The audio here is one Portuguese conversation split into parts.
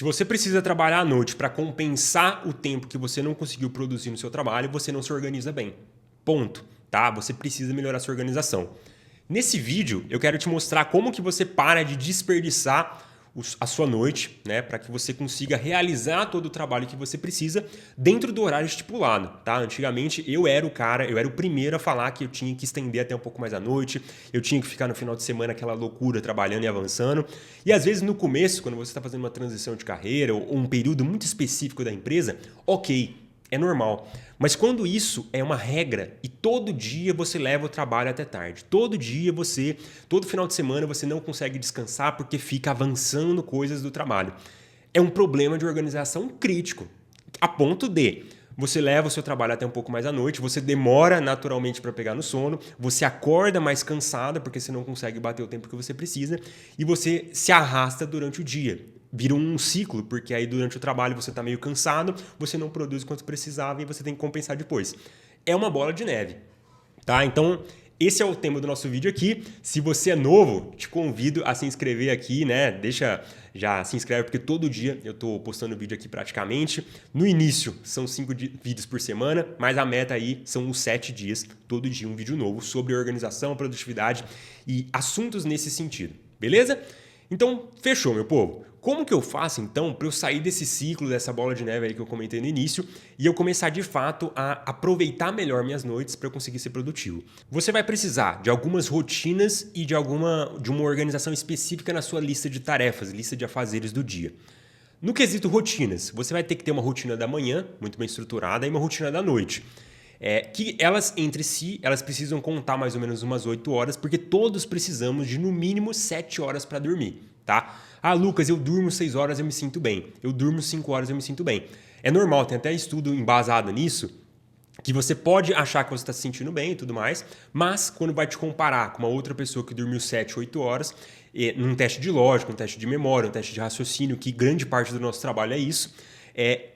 Se você precisa trabalhar à noite para compensar o tempo que você não conseguiu produzir no seu trabalho, você não se organiza bem. Ponto, tá? Você precisa melhorar sua organização. Nesse vídeo, eu quero te mostrar como que você para de desperdiçar a sua noite, né, para que você consiga realizar todo o trabalho que você precisa dentro do horário estipulado, tá? Antigamente eu era o primeiro a falar que eu tinha que estender até um pouco mais à noite, eu tinha que ficar no final de semana aquela loucura trabalhando e avançando. E às vezes no começo, quando você está fazendo uma transição de carreira ou um período muito específico da empresa, ok, é normal. Mas quando isso é uma regra e todo dia você leva o trabalho até tarde, todo final de semana você não consegue descansar porque fica avançando coisas do trabalho, é um problema de organização crítico, a ponto de você leva o seu trabalho até um pouco mais à noite, você demora naturalmente para pegar no sono, você acorda mais cansada porque você não consegue bater o tempo que você precisa e você se arrasta durante o dia. Vira um ciclo, porque aí durante o trabalho você está meio cansado, você não produz quanto precisava e você tem que compensar depois. É uma bola de neve, tá? Então, esse é o tema do nosso vídeo aqui. Se você é novo, te convido a se inscrever aqui, né? Já se inscreve, porque todo dia eu estou postando vídeo aqui praticamente. No início, são 5 vídeos por semana, mas a meta aí são os 7 dias, todo dia um vídeo novo sobre organização, produtividade e assuntos nesse sentido, beleza? Então, fechou, meu povo. Como que eu faço, então, para eu sair desse ciclo, dessa bola de neve aí que eu comentei no início, e eu começar, de fato, a aproveitar melhor minhas noites para eu conseguir ser produtivo? Você vai precisar de algumas rotinas e de uma organização específica na sua lista de tarefas, lista de afazeres do dia. No quesito rotinas, você vai ter que ter uma rotina da manhã, muito bem estruturada, e uma rotina da noite. Que elas, entre si, elas precisam contar mais ou menos umas 8 horas, porque todos precisamos de, no mínimo, 7 horas para dormir, tá? Ah, Lucas, eu durmo 6 horas, eu me sinto bem. Eu durmo 5 horas, eu me sinto bem. É normal, tem até estudo embasado nisso, que você pode achar que você está se sentindo bem e tudo mais, mas quando vai te comparar com uma outra pessoa que dormiu 7, 8 horas, num teste de lógica, um teste de memória, um teste de raciocínio, que grande parte do nosso trabalho é isso,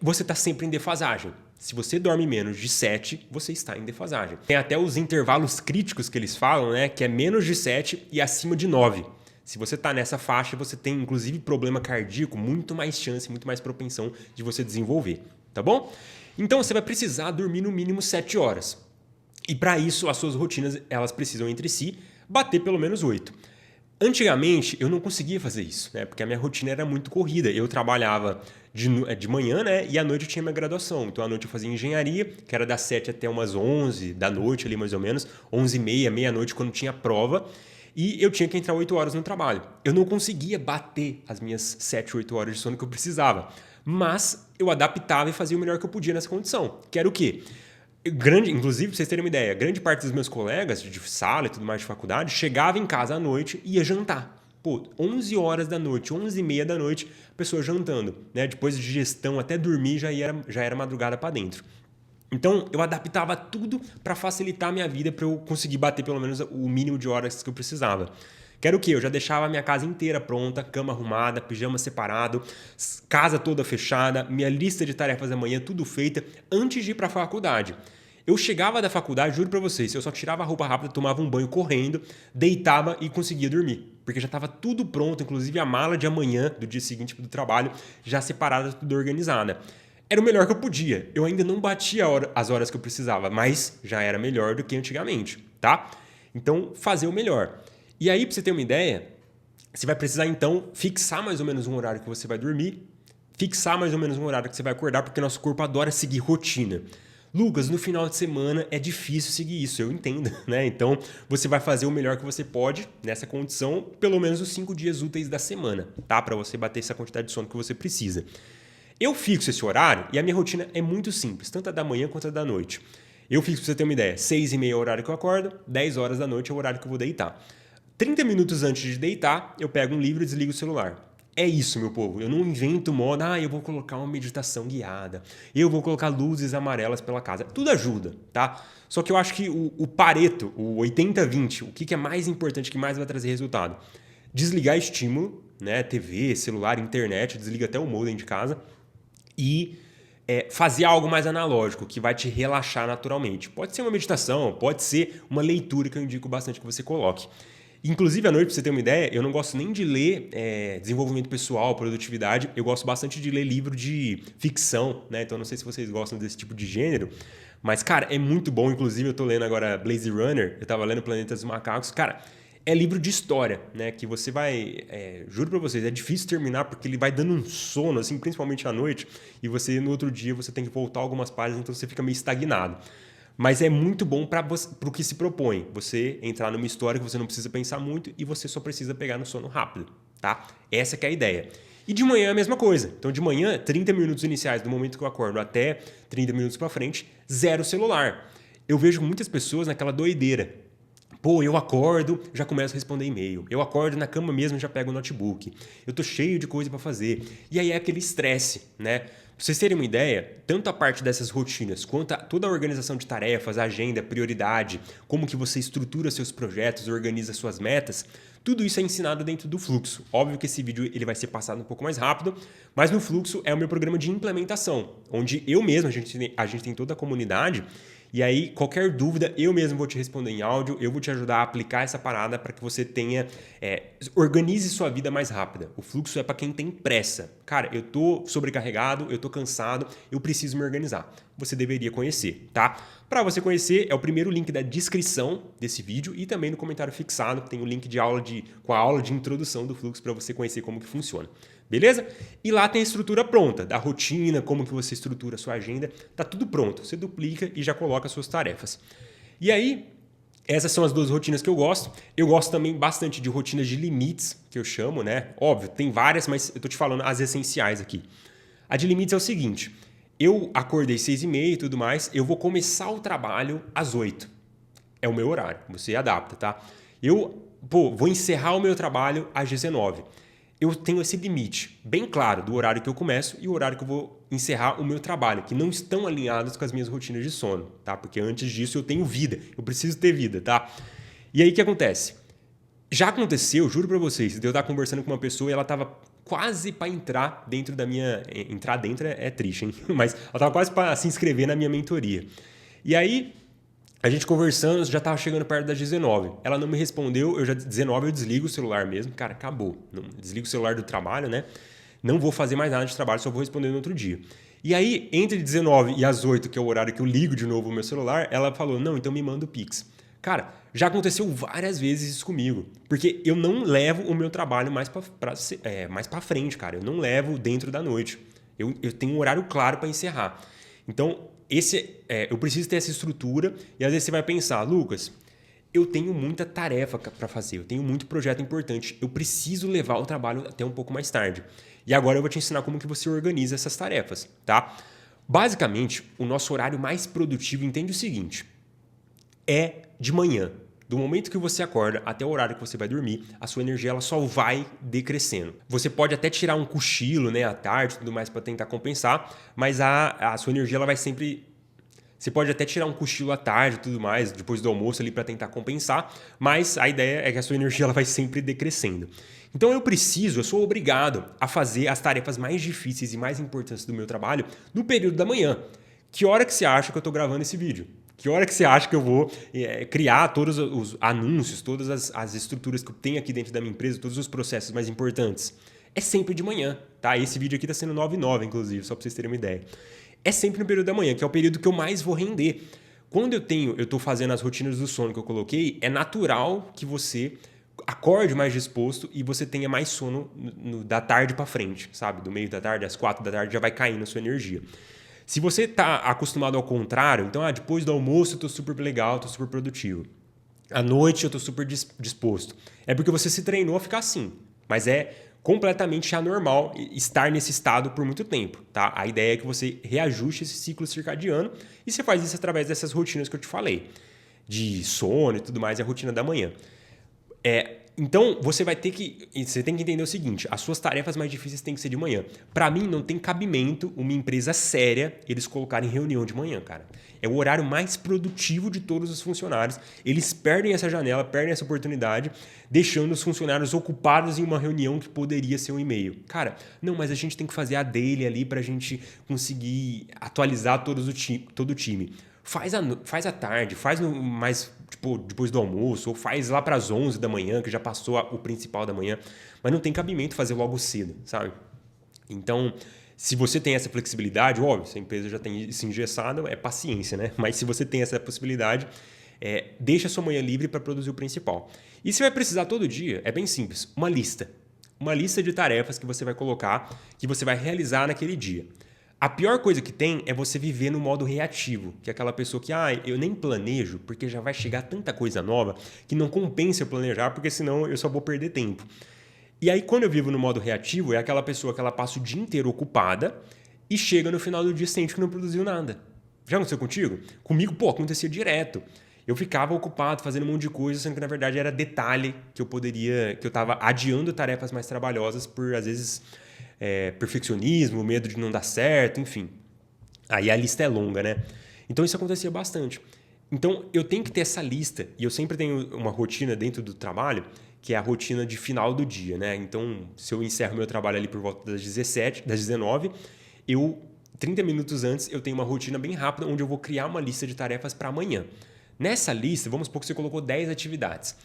você está sempre em defasagem. Se você dorme menos de 7, você está em defasagem. Tem até os intervalos críticos que eles falam, né, que é menos de 7 e acima de 9. Se você está nessa faixa, você tem inclusive problema cardíaco, muito mais chance, muito mais propensão de você desenvolver, tá bom? Então você vai precisar dormir no mínimo 7 horas. E para isso, as suas rotinas, elas precisam entre si bater pelo menos 8. Antigamente, eu não conseguia fazer isso, né? Porque a minha rotina era muito corrida. Eu trabalhava de manhã, né? E à noite eu tinha minha graduação. Então, à noite eu fazia engenharia, que era das 7 até umas 11 da noite ali, mais ou menos. 11h30, meia-noite, quando tinha prova. E eu tinha que entrar 8 horas no trabalho. Eu não conseguia bater as minhas 7, 8 horas de sono que eu precisava. Mas eu adaptava e fazia o melhor que eu podia nessa condição. Que era o quê? Inclusive, pra vocês terem uma ideia, grande parte dos meus colegas de sala e tudo mais de faculdade chegava em casa à noite e ia jantar. Pô, 11 horas da noite, 11h30 da noite, a pessoa jantando, né? Depois de digestão até dormir já era madrugada para dentro. Então, eu adaptava tudo para facilitar a minha vida, para eu conseguir bater pelo menos o mínimo de horas que eu precisava. Que era o quê? Eu já deixava a minha casa inteira pronta, cama arrumada, pijama separado, casa toda fechada, minha lista de tarefas da manhã tudo feita antes de ir para a faculdade. Eu chegava da faculdade, juro para vocês, eu só tirava a roupa rápida, tomava um banho correndo, deitava e conseguia dormir. Porque já estava tudo pronto, inclusive a mala de amanhã, do dia seguinte do trabalho, já separada, tudo organizada. Era o melhor que eu podia. Eu ainda não batia as horas que eu precisava, mas já era melhor do que antigamente, tá? Então, fazer o melhor. E aí, para você ter uma ideia, você vai precisar, então, fixar mais ou menos um horário que você vai dormir, fixar mais ou menos um horário que você vai acordar, porque nosso corpo adora seguir rotina. Lucas, no final de semana é difícil seguir isso, eu entendo, né? Então, você vai fazer o melhor que você pode nessa condição, pelo menos os 5 dias úteis da semana, tá? Para você bater essa quantidade de sono que você precisa. Eu fixo esse horário e a minha rotina é muito simples, tanto a da manhã quanto a da noite. Eu fixo, pra você ter uma ideia, 6h30 é o horário que eu acordo, 10 horas da noite é o horário que eu vou deitar. 30 minutos antes de deitar, eu pego um livro e desligo o celular. É isso, meu povo. Eu não invento moda, eu vou colocar uma meditação guiada, eu vou colocar luzes amarelas pela casa. Tudo ajuda, tá? Só que eu acho que o Pareto, o 80-20, o que é mais importante, que mais vai trazer resultado? Desligar estímulo, né? TV, celular, internet, desliga até o modem de casa e fazer algo mais analógico, que vai te relaxar naturalmente. Pode ser uma meditação, pode ser uma leitura que eu indico bastante que você coloque. Inclusive, à noite, pra você ter uma ideia, eu não gosto nem de ler desenvolvimento pessoal, produtividade. Eu gosto bastante de ler livro de ficção, né? Então, não sei se vocês gostam desse tipo de gênero. Mas, cara, é muito bom. Inclusive, eu tô lendo agora Blade Runner. Eu tava lendo Planeta dos Macacos. Cara, é livro de história, né? Que você vai... juro pra vocês, é difícil terminar porque ele vai dando um sono, assim, principalmente à noite. E você, no outro dia, você tem que voltar algumas páginas, então você fica meio estagnado. Mas é muito bom para o que se propõe. Você entrar numa história que você não precisa pensar muito e você só precisa pegar no sono rápido, tá? Essa que é a ideia. E de manhã é a mesma coisa. Então, de manhã, 30 minutos iniciais, do momento que eu acordo até 30 minutos para frente, zero celular. Eu vejo muitas pessoas naquela doideira. Pô, eu acordo, já começo a responder e-mail. Eu acordo na cama mesmo, já pego o notebook. Eu tô cheio de coisa para fazer. E aí é aquele estresse, né? Pra vocês terem uma ideia, tanto a parte dessas rotinas, quanto toda a organização de tarefas, agenda, prioridade, como que você estrutura seus projetos, organiza suas metas, tudo isso é ensinado dentro do Fluxo. Óbvio que esse vídeo ele vai ser passado um pouco mais rápido, mas no Fluxo é o meu programa de implementação, onde eu mesmo, a gente tem toda a comunidade. E aí, qualquer dúvida, eu mesmo vou te responder em áudio, eu vou te ajudar a aplicar essa parada para que você tenha, organize sua vida mais rápida. O fluxo é para quem tem pressa. Cara, eu tô sobrecarregado, eu tô cansado, eu preciso me organizar. Você deveria conhecer, tá? Para você conhecer, é o primeiro link da descrição desse vídeo e também no comentário fixado tem o link com a aula de introdução do fluxo para você conhecer como que funciona. Beleza? E lá tem a estrutura pronta, da rotina, como que você estrutura a sua agenda, tá tudo pronto. Você duplica e já coloca as suas tarefas. E aí, essas são as duas rotinas que eu gosto. Eu gosto também bastante de rotinas de limites, que eu chamo, né? Óbvio, tem várias, mas eu tô te falando as essenciais aqui. A de limites é o seguinte, eu acordei 6h30 e tudo mais, eu vou começar o trabalho às 8. É o meu horário, você adapta, tá? Vou encerrar o meu trabalho às 19. Eu tenho esse limite bem claro do horário que eu começo e o horário que eu vou encerrar o meu trabalho, que não estão alinhados com as minhas rotinas de sono, tá? Porque antes disso eu tenho vida, eu preciso ter vida, tá? E aí o que acontece? Já aconteceu, juro pra vocês, de eu estar conversando com uma pessoa e ela tava quase para entrar dentro da minha... Entrar dentro é triste, hein? Mas ela tava quase para se inscrever na minha mentoria. E aí... A gente conversando, já tava chegando perto das 19. Ela não me respondeu, 19 eu desligo o celular mesmo. Cara, acabou. Desligo o celular do trabalho, né? Não vou fazer mais nada de trabalho, só vou responder no outro dia. E aí, entre 19 e as 8, que é o horário que eu ligo de novo o meu celular, ela falou, não, então me manda o Pix. Cara, já aconteceu várias vezes isso comigo. Porque eu não levo o meu trabalho mais pra frente, cara. Eu não levo dentro da noite. Eu tenho um horário claro para encerrar. Então, eu preciso ter essa estrutura e às vezes você vai pensar, Lucas, eu tenho muita tarefa para fazer, eu tenho muito projeto importante, eu preciso levar o trabalho até um pouco mais tarde. E agora eu vou te ensinar como que você organiza essas tarefas, tá? Basicamente, o nosso horário mais produtivo, entende o seguinte, é de manhã. Do momento que você acorda até o horário que você vai dormir, a sua energia ela só vai decrescendo. Você pode até tirar um cochilo, né, à tarde e tudo mais para tentar compensar, mas a sua energia ela vai sempre... Você pode até tirar um cochilo à tarde e tudo mais, depois do almoço ali para tentar compensar, mas a ideia é que a sua energia ela vai sempre decrescendo. Então eu sou obrigado a fazer as tarefas mais difíceis e mais importantes do meu trabalho no período da manhã. Que hora que você acha que eu estou gravando esse vídeo? Que hora que você acha que eu vou criar todos os anúncios, todas as estruturas que eu tenho aqui dentro da minha empresa, todos os processos mais importantes? É sempre de manhã, tá? Esse vídeo aqui está sendo 9h09, inclusive, só para vocês terem uma ideia. É sempre no período da manhã, que é o período que eu mais vou render. Quando eu estou fazendo as rotinas do sono que eu coloquei, é natural que você acorde mais disposto e você tenha mais sono da tarde para frente, sabe? Do meio da tarde, às 4 da tarde, já vai caindo a sua energia. Se você está acostumado ao contrário, então depois do almoço eu estou super legal, estou super produtivo. À noite eu estou super disposto. É porque você se treinou a ficar assim. Mas é completamente anormal estar nesse estado por muito tempo. Tá? A ideia é que você reajuste esse ciclo circadiano e você faz isso através dessas rotinas que eu te falei. De sono e tudo mais, é a rotina da manhã. Então, você tem que entender o seguinte, as suas tarefas mais difíceis têm que ser de manhã. Para mim, não tem cabimento uma empresa séria eles colocarem reunião de manhã, cara. É o horário mais produtivo de todos os funcionários. Eles perdem essa janela, perdem essa oportunidade, deixando os funcionários ocupados em uma reunião que poderia ser um e-mail. Cara, não, mas a gente tem que fazer a daily ali para a gente conseguir atualizar todo o time. Faz à tarde, faz tipo, depois do almoço, ou faz lá para as 11 da manhã, que já passou o principal da manhã, mas não tem cabimento fazer logo cedo, sabe? Então, se você tem essa flexibilidade, óbvio, se a empresa já tem isso engessado, é paciência, né? Mas se você tem essa possibilidade, deixa a sua manhã livre para produzir o principal. E se vai precisar todo dia, é bem simples, uma lista. Uma lista de tarefas que você vai colocar, que você vai realizar naquele dia. A pior coisa que tem é você viver no modo reativo, que é aquela pessoa que, eu nem planejo, porque já vai chegar tanta coisa nova que não compensa eu planejar, porque senão eu só vou perder tempo. E aí, quando eu vivo no modo reativo, é aquela pessoa que ela passa o dia inteiro ocupada e chega no final do dia e sente que não produziu nada. Já aconteceu contigo? Comigo, acontecia direto. Eu ficava ocupado fazendo um monte de coisa, sendo que na verdade era detalhe que eu estava adiando tarefas mais trabalhosas por, às vezes, perfeccionismo, medo de não dar certo, enfim. Aí a lista é longa, né? Então isso acontecia bastante. Então eu tenho que ter essa lista, e eu sempre tenho uma rotina dentro do trabalho, que é a rotina de final do dia, né? Então, se eu encerro meu trabalho ali por volta das 17, das 19, 30 minutos antes, eu tenho uma rotina bem rápida onde eu vou criar uma lista de tarefas para amanhã. Nessa lista, vamos supor que você colocou 10 atividades.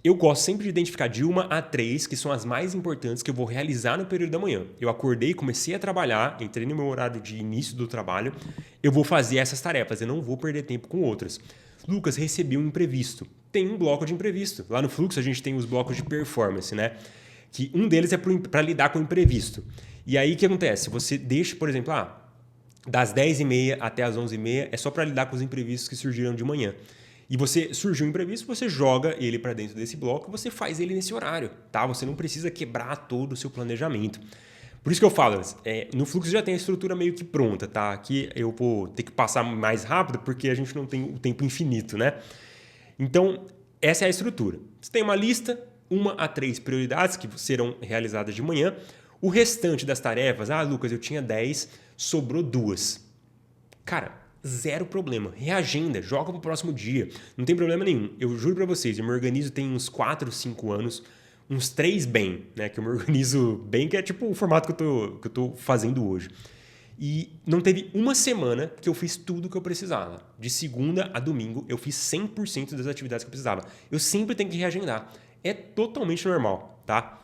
Eu gosto sempre de identificar de 1 a 3, que são as mais importantes que eu vou realizar no período da manhã. Eu acordei, comecei a trabalhar, entrei no meu horário de início do trabalho, eu vou fazer essas tarefas, eu não vou perder tempo com outras. Lucas, recebi um imprevisto. Tem um bloco de imprevisto. Lá no Fluxo a gente tem os blocos de performance, né? Que um deles é para lidar com o imprevisto. E aí o que acontece? Você deixa, por exemplo, das 10h30 até as 11h30 é só para lidar com os imprevistos que surgiram de manhã. E surgiu um imprevisto, você joga ele para dentro desse bloco e você faz ele nesse horário, tá? Você não precisa quebrar todo o seu planejamento. Por isso que eu falo, no Fluxo já tem a estrutura meio que pronta, tá? Aqui eu vou ter que passar mais rápido porque a gente não tem o tempo infinito, né? Então, essa é a estrutura. Você tem uma lista, 1 a 3 prioridades que serão realizadas de manhã. O restante das tarefas, Lucas, eu tinha 10, sobrou 2. Cara, zero problema. Reagenda, joga pro próximo dia. Não tem problema nenhum. Eu juro pra vocês, eu me organizo tem uns 4, 5 anos, uns 3 bem, né? Que eu me organizo bem, que é tipo o formato que eu tô fazendo hoje. E não teve uma semana que eu fiz tudo que eu precisava. De segunda a domingo, eu fiz 100% das atividades que eu precisava. Eu sempre tenho que reagendar. É totalmente normal, tá?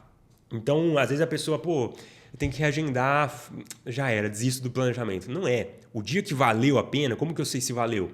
Então, às vezes a pessoa, eu tenho que reagendar, já era, desisto do planejamento. Não é. O dia que valeu a pena, como que eu sei se valeu?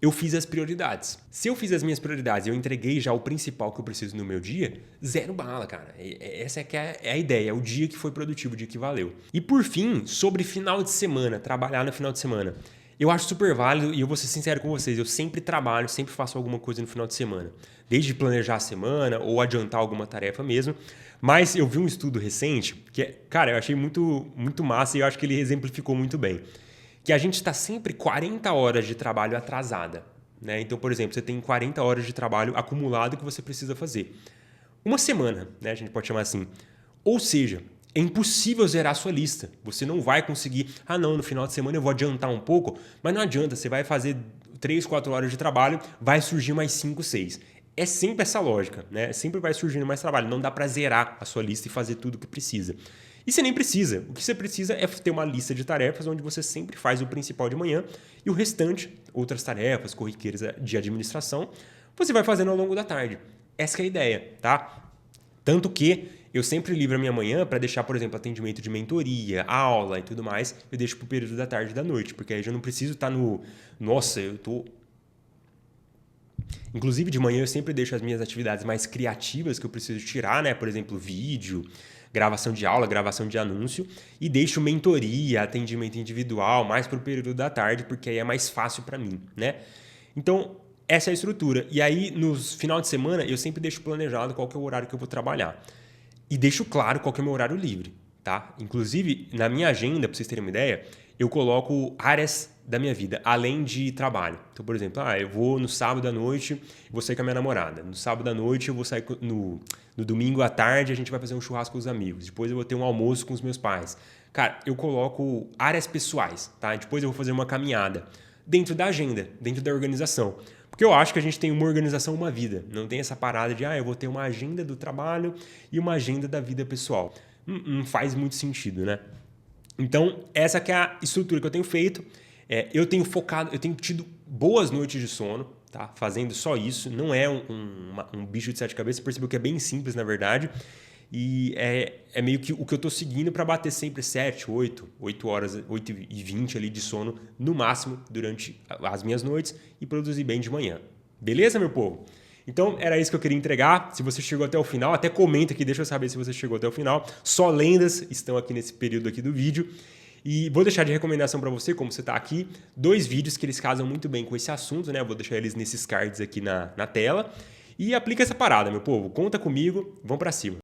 Eu fiz as prioridades. Se eu fiz as minhas prioridades e eu entreguei já o principal que eu preciso no meu dia, zero bala, cara. Essa é a ideia, é o dia que foi produtivo, o dia que valeu. E por fim, sobre final de semana, trabalhar no final de semana. Eu acho super válido e eu vou ser sincero com vocês, eu sempre trabalho, sempre faço alguma coisa no final de semana. Desde planejar a semana ou adiantar alguma tarefa mesmo. Mas eu vi um estudo recente que, cara, eu achei muito, muito massa e eu acho que ele exemplificou muito bem. Que a gente está sempre 40 horas de trabalho atrasada, né? Então, por exemplo, você tem 40 horas de trabalho acumulado que você precisa fazer. Uma semana, né? A gente pode chamar assim. Ou seja, é impossível zerar a sua lista. Você não vai conseguir, no final de semana eu vou adiantar um pouco, mas não adianta, você vai fazer 3, 4 horas de trabalho, vai surgir mais 5, 6. É sempre essa lógica, né? Sempre vai surgindo mais trabalho. Não dá para zerar a sua lista e fazer tudo o que precisa. E você nem precisa. O que você precisa é ter uma lista de tarefas onde você sempre faz o principal de manhã e o restante, outras tarefas corriqueiras de administração, você vai fazendo ao longo da tarde. Essa é a ideia, tá? Tanto que eu sempre livro a minha manhã para deixar, por exemplo, atendimento de mentoria, aula e tudo mais, eu deixo para o período da tarde e da noite, porque aí eu já não preciso estar no... Nossa, eu tô... Inclusive, de manhã eu sempre deixo as minhas atividades mais criativas que eu preciso tirar, né? Por exemplo, vídeo, gravação de aula, gravação de anúncio, e deixo mentoria, atendimento individual mais para o período da tarde, porque aí é mais fácil para mim, né? Então, essa é a estrutura. E aí, nos final de semana, eu sempre deixo planejado qual que é o horário que eu vou trabalhar. E deixo claro qual que é o meu horário livre, tá? Inclusive, na minha agenda, para vocês terem uma ideia, eu coloco áreas da minha vida, além de trabalho. Então, por exemplo, eu vou no sábado à noite, vou sair com a minha namorada. No sábado à noite, eu vou sair no domingo à tarde, a gente vai fazer um churrasco com os amigos. Depois eu vou ter um almoço com os meus pais. Cara, eu coloco áreas pessoais, tá? Depois eu vou fazer uma caminhada dentro da agenda, dentro da organização. Porque eu acho que a gente tem uma organização, uma vida. Não tem essa parada de, eu vou ter uma agenda do trabalho e uma agenda da vida pessoal. Não faz muito sentido, né? Então, essa que é a estrutura que eu tenho feito. Eu tenho focado, eu tenho tido boas noites de sono, tá? Fazendo só isso. Não é um bicho de 7 cabeças. Você percebeu que é bem simples, na verdade. E é meio que o que eu tô seguindo para bater sempre 7, 8 horas, 8 e 20 ali de sono no máximo durante as minhas noites e produzir bem de manhã. Beleza, meu povo? Então, era isso que eu queria entregar. Se você chegou até o final, até comenta aqui, deixa eu saber se você chegou até o final. Só lendas estão aqui nesse período aqui do vídeo. E vou deixar de recomendação para você, como você está aqui, 2 vídeos que eles casam muito bem com esse assunto, né? Vou deixar eles nesses cards aqui na tela. E aplica essa parada, meu povo. Conta comigo, vamos para cima.